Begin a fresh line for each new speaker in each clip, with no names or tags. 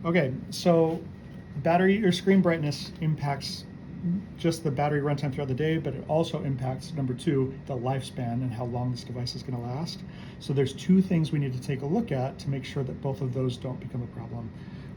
Okay, so battery or screen brightness impacts just the battery runtime throughout the day, but it also impacts, number two, the lifespan and how long this device is going to last. So there's two things we need to take a look at to make sure that both of those don't become a problem.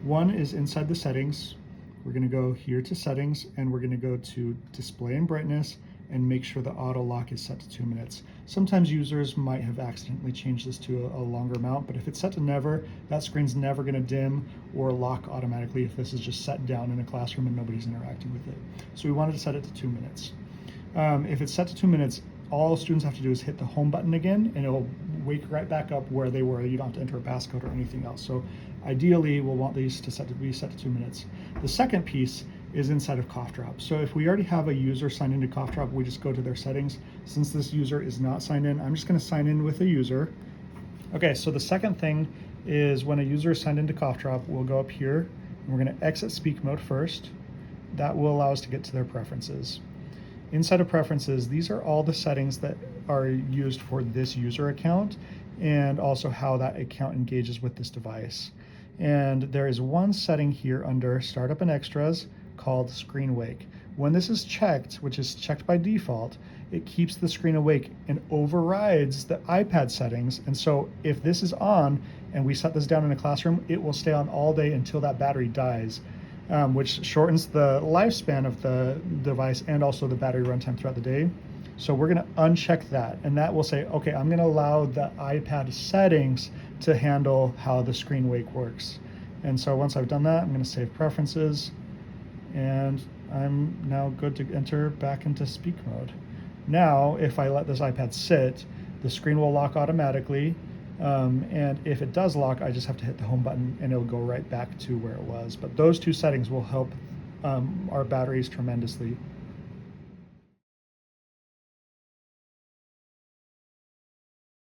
One is inside the settings. We're going to go here to settings, and we're going to go to display and brightness and make sure the auto lock is set to 2 minutes. Sometimes users might have accidentally changed this to a longer amount, but if it's set to never, that screen's never going to dim or lock automatically if this is just set down in a classroom and nobody's interacting with it. So we wanted to set it to 2 minutes. If it's set to 2 minutes, all students have to do is hit the home button again, and it'll wake right back up where they were. You don't have to enter a passcode or anything else. So ideally, we'll want these to be set to 2 minutes. The second piece is inside of CoughDrop. So if we already have a user signed into CoughDrop, we just go to their settings. Since this user is not signed in, I'm just going to sign in with a user. Okay, so the second thing is when a user is signed into CoughDrop, we'll go up here and we're going to exit speak mode first. That will allow us to get to their preferences. Inside of preferences, these are all the settings that are used for this user account and also how that account engages with this device. And there is one setting here under Startup and Extras called Screen Wake. When this is checked, which is checked by default, it keeps the screen awake and overrides the iPad settings. And so if this is on and we set this down in a classroom, it will stay on all day until that battery dies. Which shortens the lifespan of the device and also the battery runtime throughout the day. So we're going to uncheck that, and that will say, okay, I'm going to allow the iPad settings to handle how the screen wake works. And so once I've done that, I'm going to save preferences, and I'm now good to enter back into speak mode. Now, if I let this iPad sit, the screen will lock automatically. And if it does lock, I just have to hit the home button and it'll go right back to where it was. But those two settings will help our batteries tremendously.